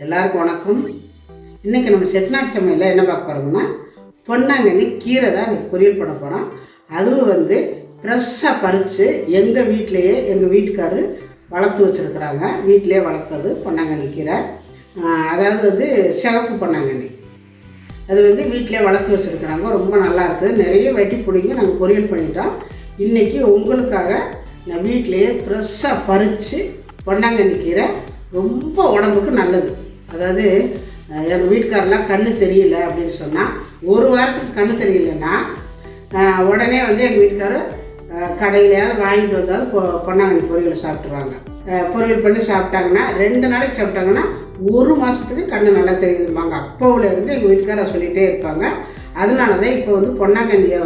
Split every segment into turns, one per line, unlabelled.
எல்லாருக்கும் வணக்கம். இன்றைக்கி நம்ம செட்டிநாடு சமையலில் என்ன பார்க்க போகிறோம்னா பொன்னாங்கண்ணி கீரை தான் இன்றைக்கி பொரியல் பண்ண போகிறோம். அதுவும் ஃப்ரெஷ்ஷாக பறித்து எங்கள் வீட்டிலையே எங்கள் வீட்டுக்காரரு வளர்த்து வச்சுருக்குறாங்க. வீட்டிலே வளர்த்தது பொன்னாங்கண்ணி கீரை. அதாவது சிவப்பு பொன்னாங்கண்ணி. அது வீட்டிலே வளர்த்து வச்சுருக்குறாங்க. ரொம்ப நல்லாயிருக்கு. நிறைய வெட்டி பிடிங்க நாங்கள் பொரியல் பண்ணிட்டோம். இன்றைக்கி உங்களுக்காக நான் வீட்டிலையே ஃப்ரெஷ்ஷாக பறித்து பொன்னாங்கண்ணி கீரை ரொம்ப உடம்புக்கு நல்லது. அதாவது எங்கள் வீட்டுக்காரெலாம் கண்ணு தெரியல அப்படின்னு சொன்னால், ஒரு வாரத்துக்கு கண்ணு தெரியலன்னா உடனே எங்கள் வீட்டுக்காரர் கடையிலையாவது வாங்கிட்டு வந்தாலும் பொன்னாங்கண்ணி பொரியல் சாப்பிட்ருவாங்க. பொரியல் பண்ணி சாப்பிட்டாங்கன்னா 2 நாளைக்கு சாப்பிட்டாங்கன்னா 1 மாதத்துக்கு கண்ணு நல்லா தெரியுதும்பாங்க. அப்போவிலேருந்து எங்கள் வீட்டுக்காரர் சொல்லிகிட்டே இருப்பாங்க. அதனால தான் இப்போ பொன்னாங்கண்ணியை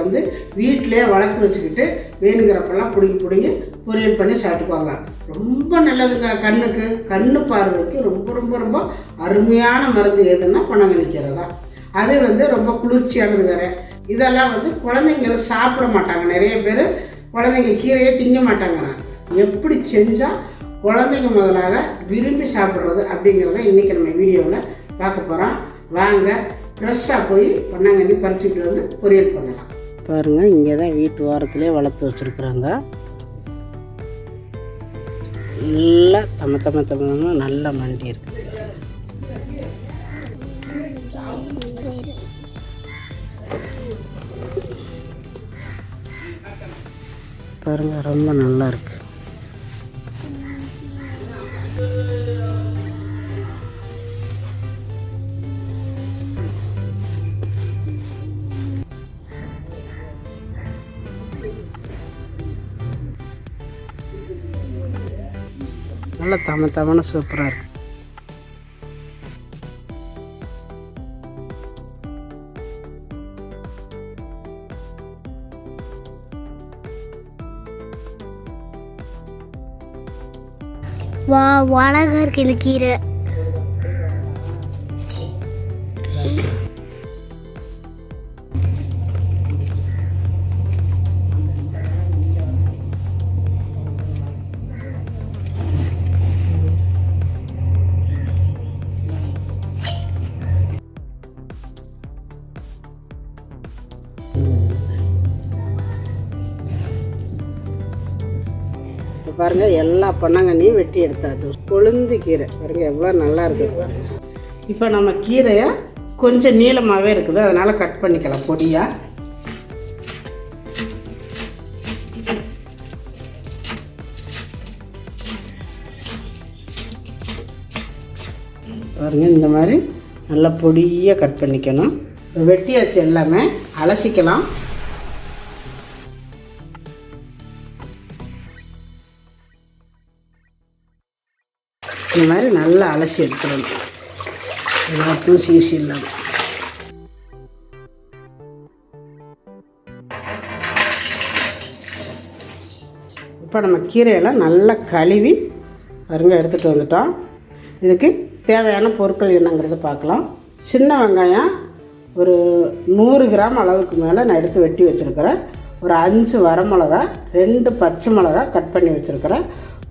வீட்டிலே வளர்த்து வச்சுக்கிட்டு வேணுங்கிறப்பெல்லாம் பிடுங்கி பொரியல் பண்ணி சாப்பிட்டுக்குவாங்க. ரொம்ப நல்லதுங்க. கண்ணுக்கு கண்ணு பார்வைக்கு ரொம்ப ரொம்ப ரொம்ப அருமையான மருந்து எதுன்னா பொன்னாங்கண்ணி கீரை தான். அது ரொம்ப குளிர்ச்சியானது வேறு. இதெல்லாம் குழந்தைங்களும் சாப்பிட மாட்டாங்க. நிறைய பேர் குழந்தைங்க கீரையே திங்க மாட்டாங்க. எப்படி செஞ்சால் குழந்தைங்க முதலாக விரும்பி சாப்பிட்றது அப்படிங்கிறத இன்றைக்கி நம்ம வீடியோவில் பார்க்க போகிறோம். வாங்க ஃப்ரெஷ்ஷாக போய் பொன்னாங்கண்ணி பறிச்சுட்டு பொரியல் பண்ணலாம். பாருங்கள், இங்கே தான் வீட்டு ஓரத்துலேயே வளர்த்து வச்சுருக்குறாங்க. நல்லா தம நல்ல மண்டி இருக்குது. பாருங்கள், ரொம்ப நல்லா இருக்குது. நல்லா தமன்னு சூப்பராக இருக்குது.
வா, அழகா இருக்கு இந்த கீரை.
பாருங்கள், எல்லா பொன்னாங்கண்ணியும் வெட்டி எடுத்தாச்சு. கொழுந்து கீரை பாருங்கள் எவ்வளோ நல்லா இருக்குது பாருங்கள். இப்போ நம்ம கீரையை கொஞ்சம் நீளமாகவே இருக்குது, அதனால் கட் பண்ணிக்கலாம் பொடியாக. பாருங்கள், இந்த மாதிரி நல்லா பொடியாக கட் பண்ணிக்கணும். வெட்டியாச்சு, எல்லாமே அலசிக்கலாம். இந்த மாதிரி நல்லா அலசி எடுத்துடணும், எல்லாத்தையும் சீசி இல்லாமல். இப்போ நம்ம கீரையெல்லாம் நல்லா கழுவி பாருங்க எடுத்துகிட்டு வந்துட்டோம். இதுக்கு தேவையான பொருட்கள் என்னங்கிறத பார்க்கலாம். சின்ன வெங்காயம் ஒரு 100 கிராம் அளவுக்கு மேலே நான் எடுத்து வெட்டி வச்சுருக்கிறேன். ஒரு 5 வரமிளகா, 2 பச்சை மிளகா கட் பண்ணி வச்சுருக்கிறேன்.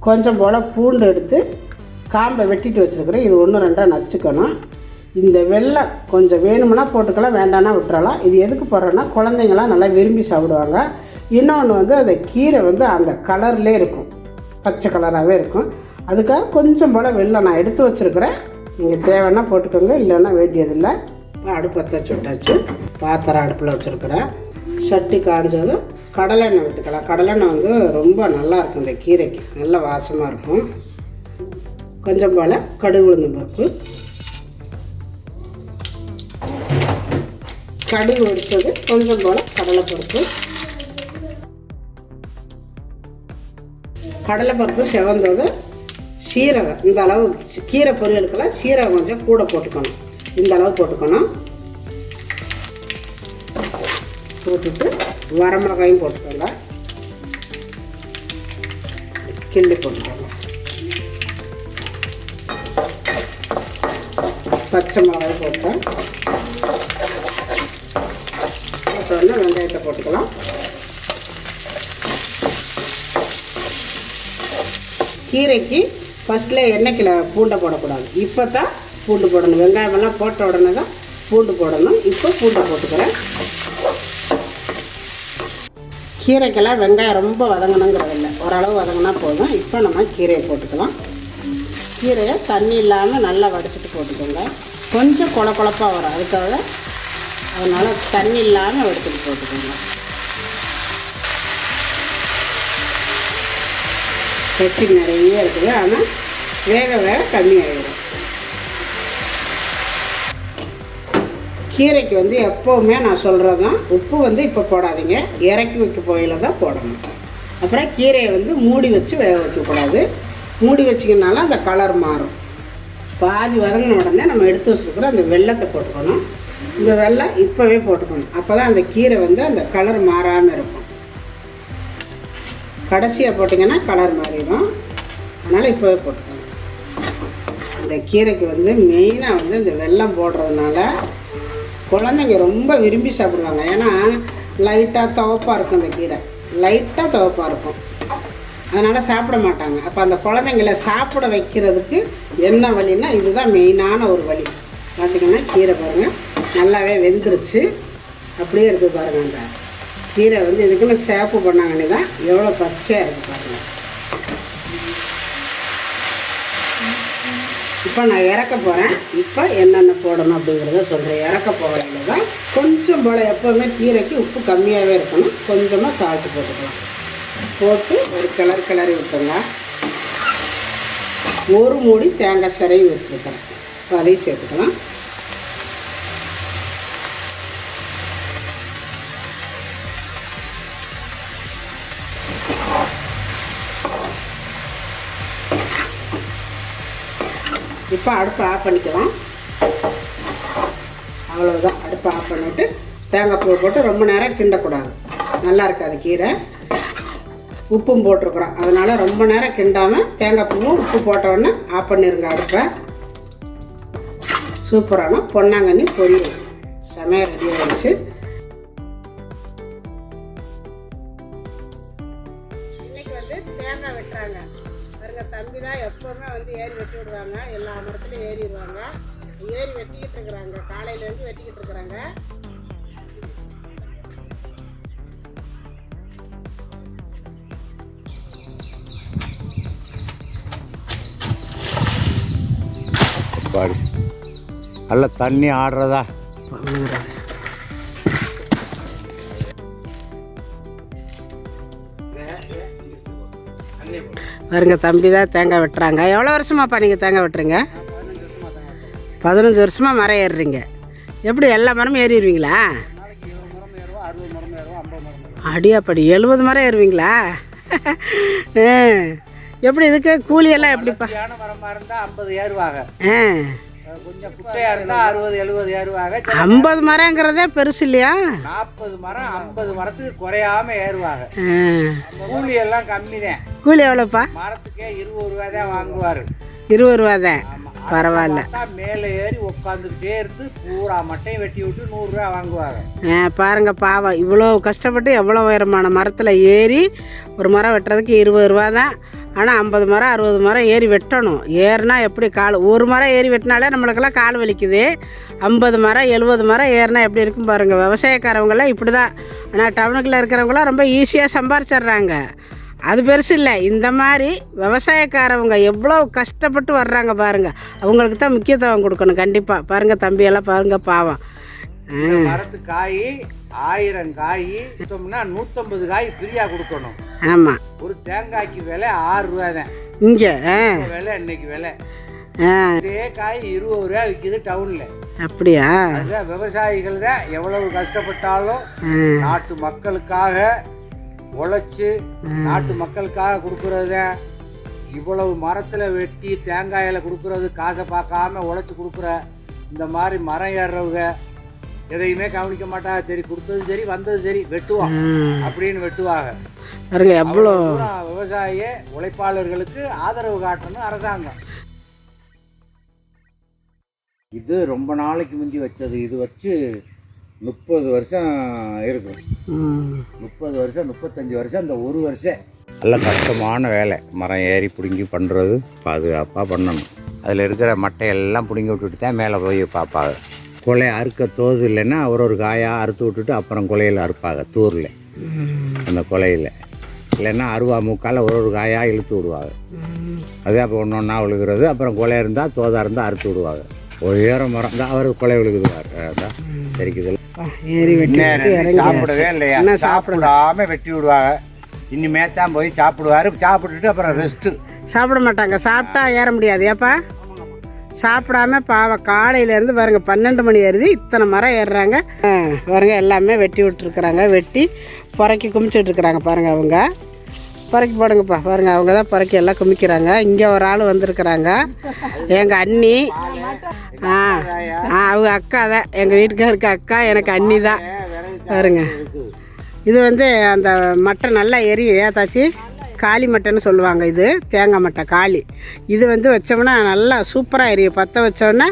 கொஞ்சம் போல் பூண்டு எடுத்து காம்பை வெட்டிட்டு வச்சுருக்கிறேன். இது 1-2 நச்சுக்கணும். இந்த வெள்ளை கொஞ்சம் வேணும்னா போட்டுக்கலாம், வேண்டானா விட்டுறலாம். இது எதுக்கு போடுறேன்னா குழந்தைங்களாம் நல்லா விரும்பி சாப்பிடுவாங்க. இன்னொன்று அந்த கீரை அந்த கலர்லே இருக்கும், பச்சை கலராகவே இருக்கும். அதுக்காக கொஞ்சம் போல் வெள்ளை நான் எடுத்து வச்சுருக்கிறேன். நீங்கள் தேவைன்னா போட்டுக்கோங்க, இல்லைன்னா வேண்டியதில்லை. இப்போ அடுப்பத்தை வச்சு விட்டாச்சு. பாத்திரம் அடுப்பில் வச்சுருக்கிறேன். சட்டி காஞ்சதும் கடலெண்ணெய் விட்டுக்கலாம். கடலெண்ணெய் ரொம்ப நல்லாயிருக்கும், இந்த கீரைக்கு நல்ல வாசமாக இருக்கும். கொஞ்சம் போல் கடுகு உளுந்தம் பருப்பு, கடுகு வெடித்தது கொஞ்சம் போல் கடலைப்பருப்பு. கடலைப்பருப்பு செவந்தது சீரகம். இந்த அளவு கீரை பொரியலுக்கெல்லாம் சீரகம் கொஞ்சம் கூட போட்டுக்கணும். இந்த அளவு போட்டுக்கணும். போட்டுட்டு வரமிளகாயும் போட்டுக்கோங்க, கிள்ளி போட்டுக்கோங்க. பச்சை மிளகாய் போட்டேன். போட்டோன்னா வெங்காயத்தை போட்டுக்கலாம். கீரைக்கு ஃபஸ்ட்டில் எண்ணெய்க்கில் பூண்டை போடக்கூடாது. இப்போ தான் பூண்டு போடணும். வெங்காயமெல்லாம் போட்ட உடனே தான் பூண்டு போடணும். இப்போ பூண்டு போட்டுக்கிறேன். கீரைக்கெல்லாம் வெங்காயம் ரொம்ப வதங்கணுங்கிறது இல்லை, ஓரளவு வதங்கினா போதும். இப்போ நம்ம கீரையை போட்டுக்கலாம். கீரையை தண்ணி இல்லாமல் நல்லா வடிச்சிட்டு போட்டுக்கோங்க. கொஞ்சம் குழப்பாக வரும், அதுக்காக அதனால் தண்ணி இல்லாமல் வடிச்சிட்டு போட்டுக்கோங்க. சட்டி நிறைய இருக்குது, ஆனால் வேக வேக கம்மியாகிடும். கீரைக்கு வந்து எப்போவுமே நான் சொல்கிறது தான், உப்பு வந்து இப்போ போடாதீங்க, இறக்கி வைக்க போயில தான் போடணும். அப்புறம் கீரையை வந்து மூடி வச்சு வேக வைக்கக்கூடாது. மூடி வச்சிங்கனால அந்த கலர் மாறும். பாதி வதங்கின உடனே நம்ம எடுத்து வச்சுருக்கிற அந்த வெல்லத்தை போட்டுக்கணும். இந்த வெல்லம் இப்போவே போட்டுக்கணும், அப்போ தான் அந்த கீரை வந்து அந்த கலர் மாறாமல் இருக்கும். கடைசியாக போட்டிங்கன்னா கலர் மாறிடும், அதனால் இப்போவே போட்டுக்கணும். இந்த கீரைக்கு வந்து மெயினாக வந்து இந்த வெல்லம் போடுறதுனால குழந்தைங்க ரொம்ப விரும்பி சாப்பிடுவாங்க. ஏன்னா லைட்டாக துவப்பாக இருக்கும், இந்த கீரை லைட்டாக துவப்பாக இருக்கும், அதனால் சாப்பிட மாட்டாங்க. அப்போ அந்த குழந்தைங்கள சாப்பிட வைக்கிறதுக்கு என்ன வழின்னா இதுதான் மெயினான ஒரு வழி. பார்த்திங்கன்னா கீரை பாருங்கள் நல்லாவே வெந்துருச்சு, அப்படியே இருக்குது பாருங்கள். அந்த கீரை வந்து இதுக்குன்னு சேப்பு பண்ணாங்கன்னு தான் எவ்வளோ பச்சையாக இருக்குது பாருங்கள். இப்போ நான் இறக்க போகிறேன். இப்போ என்னென்ன போடணும் அப்படிங்கிறத சொல்கிறேன். இறக்க போகிறதுல தான் கொஞ்சம் போல் எப்போவுமே கீரைக்கு உப்பு கம்மியாகவே இருக்கணும். கொஞ்சமாக சால்ட்டு போட்டுக்கலாம். போட்டு ஒரு கிளறி விட்டுங்க. ஒரு மூடி தேங்காய் சிரவி வச்சுருக்கிறேன், அதையும் சேர்த்துக்கலாம். இப்போ அடுப்பை ஆஃப் பண்ணிக்கலாம். அவ்வளோதான், அடுப்பை ஆஃப் பண்ணிவிட்டு தேங்காய் பூ போட்டு ரொம்ப நேரம் கிண்டக்கூடாது, நல்லா இருக்காது கீரை. உப்பும் போட்டிருக்குறோம், அதனால் ரொம்ப நேரம் கிண்டாமல் தேங்காய் பூவும் உப்பு போட்டோடனே ஆஃப் பண்ணிடுங்க அடுப்பை. சூப்பரான பொன்னாங்கண்ணி பொரியல் செமையாக ரெடி ஆகிடுச்சு. இன்றைக்கி வந்து தேங்காய் வெட்டுறாங்க பாருங்க. தம்பி தான் எப்போவுமே வந்து ஏறி வெட்டி விடுவாங்க, எல்லா மரத்துலையும் ஏறிடுவாங்க. ஏறி வெட்டிக்கிட்டு இருக்கிறாங்க, காலையிலேருந்து வெட்டிக்கிட்டு இருக்கிறாங்க.
பாடி நல்ல தண்ணி ஆடுறதா
பாருங்க. தம்பி தான் தேங்காய் வெட்டுறாங்க. எவ்வளோ வருஷமாப்பா நீங்கள் தேங்காய் வெட்டுறீங்க? 15 வருஷமாக மரம் ஏறுறீங்க. எப்படி எல்லா மரமும் ஏறிடுவீங்களா? அடியாப்படி 70 மரம் ஏறுவீங்களா? எப்படி இதுக்கு கூலியெல்லாம் எப்படிப்பா?
மரமாக இருந்தால் 50 ஏறுவாங்க, கொஞ்சம் குட்டையாக இருந்தால் 60-70 ஏறுவாங்க.
50 மரங்கிறதே பெருசு இல்லையா?
40 மரம் 50 மரத்துக்கு குறையாம ஏறுவாங்க. கூலி எல்லாம் கம்மி தான்.
கூலி எவ்வளோப்பா?
மரத்துக்கே 20 ரூபா தான் வாங்குவார்.
20 ரூபா தான், பரவாயில்ல.
மேலே ஏறி உட்காந்துக்கிட்டே இருந்து பூரா மட்டையும் வெட்டி விட்டு 100 ரூபா வாங்குவாங்க.
பாருங்க பாவம், இவ்வளோ கஷ்டப்பட்டு எவ்வளோ உயரமான மரத்தில் ஏறி ஒரு மரம் வெட்டுறதுக்கு 20 ரூபா தான். ஆனால் 50 மரம் 60 மரம் ஏறி வெட்டணும். ஏறினா எப்படி கால், ஒரு மரம் ஏறி வெட்டினாலே நம்மளுக்கெல்லாம் கால் வலிக்குது. 50 மரம் 70 மரம் ஏறினா எப்படி இருக்கும் பாருங்கள். விவசாயக்காரவங்களாம் இப்படி தான். ஆனால் டவுனுக்குள்ளே இருக்கிறவங்களாம் ரொம்ப ஈஸியாக சம்பாரிச்சிட்றாங்க. அது பெருசு இல்லை. இந்த மாதிரி விவசாயக்காரவங்க எவ்வளோ கஷ்டப்பட்டு வர்றாங்க பாருங்கள், அவங்களுக்கு தான் முக்கியத்துவம் கொடுக்கணும் கண்டிப்பாக. பாருங்கள் தம்பியெல்லாம் பாருங்கள் பாவம்.
மரத்து காய் 1000 காய் கொடுத்தோம்னா 150 காய் ஃப்ரீயாக கொடுக்கணும்.
ஆமாம்,
ஒரு தேங்காய்க்கு விலை 6 ரூபா தான்
இங்கே
விலை. இன்னைக்கு விலை இதே காய் 20 ரூபா விற்கிது டவுனில்.
அப்படியா?
அதுதான் விவசாயிகள் தான் எவ்வளவு கஷ்டப்பட்டாலும் நாட்டு மக்களுக்காக உழைச்சி நாட்டு மக்களுக்காக கொடுக்கறது தான். இவ்வளவு மரத்தில் வெட்டி தேங்காயில் கொடுக்கறது, காசை பார்க்காம உழைச்சி கொடுக்குற இந்த மாதிரி மரம் ஏறுறவங்க எதையுமே கவனிக்க மாட்டாங்க. சரி கொடுத்தது சரி வந்தது சரி வெட்டுவோம் அப்படின்னு வெட்டுவாங்க.
பாருங்க எவ்வளோ
விவசாய உழைப்பாளர்களுக்கு ஆதரவு காட்டணும் அரசாங்கம். இது ரொம்ப நாளைக்கு முந்தி வச்சது. இது வச்சு 30 வருஷம் இருக்கும். 30 வருஷம் 35 வருஷம். இந்த ஒரு வருஷம் நல்ல கஷ்டமான வேலை. மரம் ஏறி பிடுங்கி பண்ணுறது பாதுகாப்பாக பண்ணணும். அதில் இருக்கிற மட்டையெல்லாம் பிடுங்கி விட்டுட்டு தான் மேலே போய் பார்ப்பாங்க. கொலையை அறுக்க தோது இல்லைன்னா ஒரு காயாக அறுத்து விட்டுட்டு அப்புறம் கொலையில் அறுப்பாங்க தூரில், அந்த கொலையில். இல்லைன்னா அருவா மூக்கால் ஒரு காயாக இழுத்து விடுவாங்க. அதே அப்போ ஒன்று ஒன்றா விழுகிறது. அப்புறம் கொலை இருந்தால் தோதாக இருந்தால் அறுத்து விடுவாங்க. உயர மரம் தான் அவர் கொலை விழுகுதுவார். அதான் தெரிக்குது. சாப்பிடவே இல்லையா, சாப்பிடாம வெட்டி விடுவாங்க. இனிமே தான் போய் சாப்பிடுவார். சாப்பிட்டுட்டு அப்புறம் ரெஸ்ட்டு.
சாப்பிட மாட்டாங்க. சாப்பிட்டா ஏற முடியாது. ஏப்பா சாப்பிடாம பாவம் காலையிலேருந்து பாருங்கள் 12 மணி ஏறுது, இத்தனை மரம் ஏறுறாங்க பாருங்க. எல்லாமே வெட்டி விட்டுருக்குறாங்க. வெட்டி புறக்கி குமிச்சிட்டு இருக்கிறாங்க பாருங்கள். அவங்க புறக்கி போடுங்கப்பா பாருங்கள். அவங்க தான் புறக்கி எல்லாம் குமிக்கிறாங்க. இங்கே ஒரு ஆள் வந்திருக்கிறாங்க, எங்கள் அண்ணி. அவங்க அக்கா தான், எங்கள் வீட்டுக்காருக்கு அக்கா, எனக்கு அண்ணி தான் பாருங்க. இது வந்து அந்த மட்டை நல்லா எரியும் ஏதாச்சு, காளி மட்டைன்னு சொல்லுவாங்க. இது தேங்காய் மட்டை காளி. இது வந்து வச்சோம்னா நல்லா சூப்பராக எரியும். பற்ற வச்சோன்னா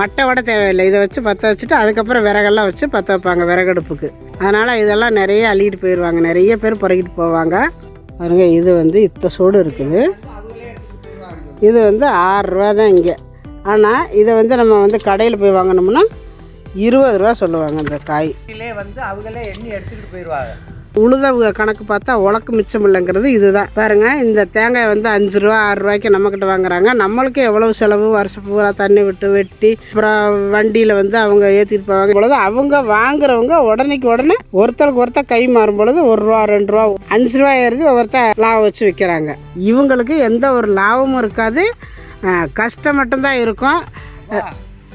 மட்டையோட தேவையில்லை. இதை வச்சு பற்ற வச்சுட்டு அதுக்கப்புறம் விறகெல்லாம் வச்சு பற்ற வைப்பாங்க விறகடுப்புக்கு. அதனால் இதெல்லாம் நிறைய அள்ளிட்டு போயிடுவாங்க. நிறைய பேர் புறக்கிட்டு போவாங்க பாருங்க. இது வந்து இத்த சோடு இருக்குது. இது வந்து 6 ரூபா தான் இங்கே. ஆனால் இதை வந்து நம்ம வந்து கடையில் போய் வாங்கினோம்னா 20 ரூபா சொல்லுவாங்க. அந்த காய்
வந்து அவங்களே எண்ணி எடுத்துக்கிட்டு போயிடுவாங்க.
உழுத கணக்கு பார்த்தா உலக்கு மிச்சம் இல்லைங்கிறது இதுதான் பாருங்கள். இந்த தேங்காய் வந்து 5 ரூபா 6 ரூபாய்க்கு நம்மக்கிட்ட வாங்குறாங்க. நம்மளுக்கு எவ்வளவு செலவு, வருஷம் பூரா தண்ணி விட்டு வெட்டி அப்புறம் வண்டியில் வந்து அவங்க ஏற்றிட்டு போவாங்க பொழுது அவங்க வாங்குறவங்க உடனேக்கு உடனே ஒருத்தருக்கு ஒருத்தர் கை மாறும் பொழுது 1 ரூபா 2 ரூபா 5 ரூபா ஏறுது, ஒருத்தர் லாபம் வச்சு விற்கிறாங்க. இவங்களுக்கு எந்த ஒரு லாபமும் இருக்காது, கஷ்டம் மட்டும்தான் இருக்கும்.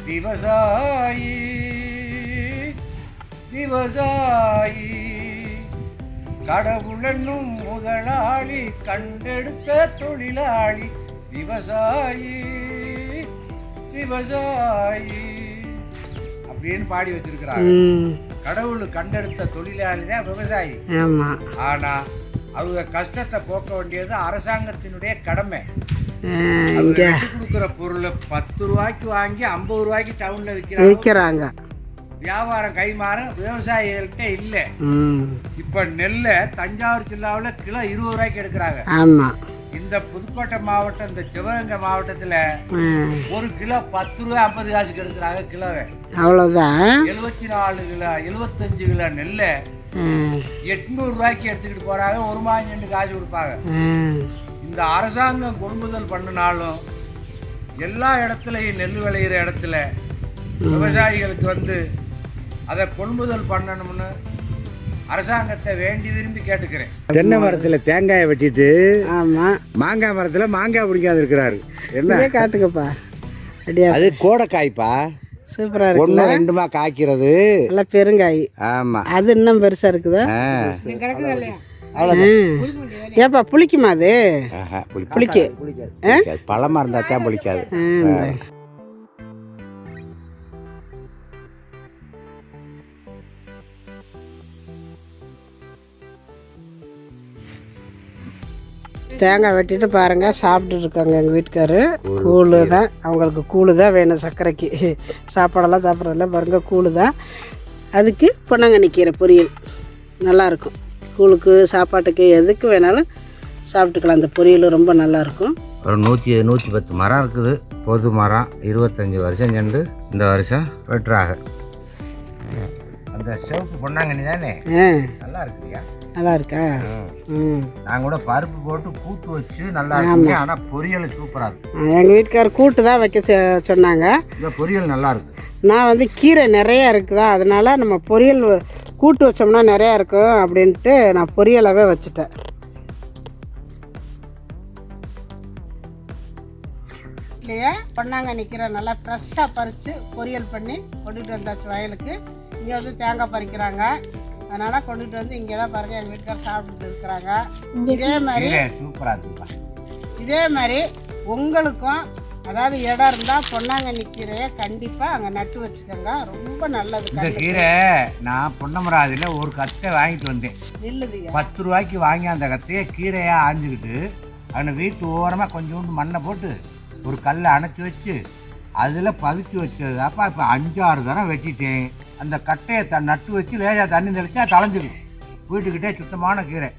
விவசாயி விவசாயி கடவுளென்னும் முதலாளி கண்டெடுத்த தொழிலாளி விவசாயி விவசாயி அப்படின்னு பாடி வச்சிருக்கிறாங்க. கடவுள் கண்டெடுத்த தொழிலாளி தான் விவசாயி. ஆனா அவங்க கஷ்டத்தை போக்க வேண்டியது அரசாங்கத்தினுடைய கடமை. கொடுக்குற பொருளை 10 ரூபாய்க்கு வாங்கி 50 ரூபாய்க்கு டவுன்ல விற்கிறாங்க. வியாபாரம் கைமாற விவசாயிகள்கிட்ட இல்லை. இப்ப நெல்லை தஞ்சாவூர் ஜில்லாவில் கிலோ 20 ரூபாய்க்கு எடுக்கிறாங்க. இந்த புதுக்கோட்டை மாவட்டம், இந்த சிவகங்கை மாவட்டத்துல 1 கிலோ 10 ரூபாய் 50 காசுக்கு எடுக்கிறாங்க கிலோவை. அவ்வளவுதான். 74 கிலோ 75 கிலோ நெல்லை 800 ரூபாய்க்கு எடுத்துக்கிட்டு போறாங்க. 1 மாதம் 2 காசு கொடுப்பாங்க. இந்த அரசாங்கம் கொள்முதல் பண்ணினாலும் எல்லா இடத்துலையும் நெல் விளையிற இடத்துல விவசாயிகளுக்கு வந்து அதை கொள்முதல் பண்ணணும்னு அரசாங்கத்தை வேண்டி விரும்பி கேட்டுக்கிறேன். தென்னை மரத்தில் தேங்காயை வெட்டிட்டு மாங்காய் மரத்தில் மாங்காய் பிடிக்காது இருக்கிறாரு. என்ன காட்டுங்கப்பா, அது கோடைக்காய்ப்பா. சூப்பரா இருக்கு. 1 2 காய்க்கிறது நல்லா பெருங்காய். ஆமா, அது இன்னும் பெருசா இருக்குதா? ஏப்பா புளிக்குமா அது? புளிக்க பழமா இருந்தா தான் புளிக்காது. தேங்காய் வெட்டிட்டு பாருங்க சாப்பிட்டு இருக்காங்க எங்கள் வீட்டுக்காரு. கூழு தான் அவங்களுக்கு, கூழு தான் வேணும் சர்க்கரைக்கு. சாப்பாடெல்லாம் சாப்பிட்றதில்ல பாருங்க, கூழு தான். அதுக்கு பொன்னாங்கண்ணி கீரை பொரியல் நல்லாயிருக்கும். கூழுக்கு சாப்பாட்டுக்கு எதுக்கு வேணாலும் சாப்பிட்டுக்கலாம். அந்த பொரியல் ரொம்ப நல்லாயிருக்கும். ஒரு 110 மரம் இருக்குது. பொது மரம் 25 வருஷம் சென்று இந்த வருஷம் வெட்டுறாங்க. அந்த சிவப்பு பொன்னாங்கண்ணி தானே நல்லா இருக்குயா? நல்லா இருக்கா? நான் கூட பருப்பு போட்டு கூட்டு வச்சு நல்லா இருக்கு. ஆனால் பொரியல் சூப்பராக இருக்கு. எங்கள் வீட்டுக்காரர் கூட்டு தான் வைக்க சொன்னாங்க. இந்த பொரியல் நல்லா இருக்கு. நான் வந்து கீரை நிறையா இருக்குதா, அதனால நம்ம பொரியல் கூட்டு வச்சோம்னா நிறையா இருக்கும் அப்படின்ட்டு நான் பொரியலாகவே வச்சுட்டேன். இல்லையா பொன்னாங்கண்ணி கீரை நல்லா ஃப்ரெஷ்ஷாக பறித்து பொரியல் பண்ணி கொண்டுட்டு வந்தாச்சு வயலுக்கு. இங்கே வந்து தேங்காய் பறிக்கிறாங்க, அதனால் கொண்டுட்டு வந்து இங்கே தான் பாருங்கள் எங்கள் வீட்டுக்காரர் சாப்பிட்டுட்டு இருக்கிறாங்க. இதே மாதிரி சூப்பராக இருக்குப்பா. இதே மாதிரி உங்களுக்கும் அதாவது இடம் இருந்தால் பொன்னாங்கண்ணி கீரையை கண்டிப்பாக அங்கே நட்டு வச்சுக்கோங்க. ரொம்ப நல்லது. இந்த கீரை நான் பொன்னமராதியில் ஒரு கத்தை வாங்கிட்டு வந்தேன். இல்லைங்க 10 ரூபாய்க்கு வாங்கி அந்த கத்தையை கீரையாக ஆஞ்சிக்கிட்டு அவனை வீட்டு ஓரமாக கொஞ்சோண்டு மண்ணை போட்டு ஒரு கல்லை அணைச்சி வச்சு அதில் பதிச்சு வச்சது. அப்போ இப்போ 5-6 தரம் வெட்டிட்டேன். அந்த கட்டையை நட்டு வச்சு லேசாக தண்ணி தெளிச்சா தலைஞ்சிடும். வீட்டுக்கிட்டே சுத்தமான கீரை.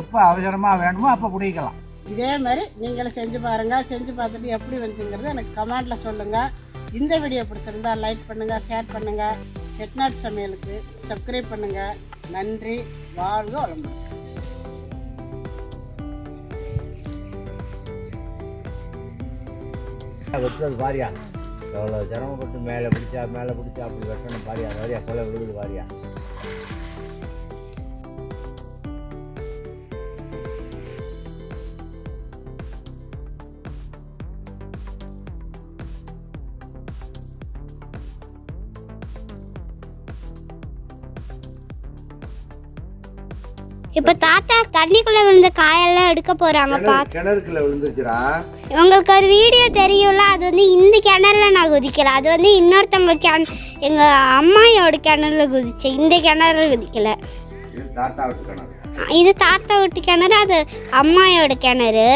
எப்போ அவசரமாக வேணுமோ அப்போ பிடிக்கலாம்.
இதே மாதிரி நீங்களும் செஞ்சு பாருங்கள். செஞ்சு பார்த்துட்டு எப்படி வந்துச்சுங்கிறது எனக்கு கமெண்டில் சொல்லுங்கள். இந்த வீடியோ பிடிச்சிருந்தா லைக் பண்ணுங்கள், ஷேர் பண்ணுங்கள். செட்டிநாடு சமையலுக்கு சப்ஸ்கிரைப் பண்ணுங்கள். நன்றி. வாழ்க வளமுடன்.
வெட்டுறது பாரியா, எவ்வளோ சிரமப்பட்டு மேலே பிடிச்சா அப்படி வெட்டணும் பாரியா. அது வரையா கொலை விழுகுது பாரியா.
இப்போ தாத்தா தண்ணிக்குள்ள விழுந்த காயெல்லாம் எடுக்க போறாங்க.
கிணறுக்குள்ள விழுந்துருச்சுடா.
உங்களுக்கு ஒரு வீடியோ தெரியும்ல, அது வந்து இந்த கிணறுல நான் குதிக்கல, அது வந்து இன்னொருத்தவங்க எங்க அம்மாயோட கிணறுல குதிச்சேன். இந்த கிணறுல குதிக்கல.
இது தாத்தா விட்டு கிணறு.
இது தாத்தா விட்டு கிணறு, அது அம்மாயோட கிணறு.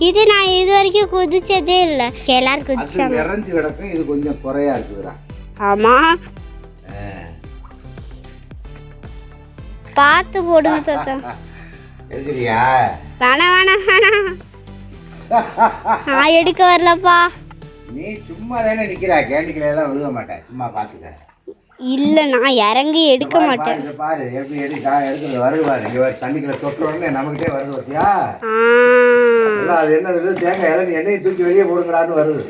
இது நான் இது வரைக்கும் குதிச்சதே இல்லை. எல்லாரும் குதிச்சாங்க.
நிறைஞ்சு கிடக்கும். இது கொஞ்சம் குறையா இருக்குதுடா.
ஆமா, பார்த்து போடுங்க தாத்தா.
எடுக்கிறியா?
வேணாம் நான் எடுக்க வரலப்பா.
நீ சும்மா தானே நிக்கிறா, கேண்டிக்கல எல்லாம் விழுக மாட்டேன். சும்மா பாத்துக்க.
இல்ல நான் இறங்கி எடுக்க மாட்டேன்.
பாரு எப்படி எடுக்கிறது வருது பாரு. இங்க தண்ணிக்குள்ள தொட்ட உடனே நமக்கிட்டே வருது பார்த்தியா? அது என்னது, தேங்காய் இளநீ எண்ணெயை தூக்கி வெளியே போடுங்கடான்னு வருது.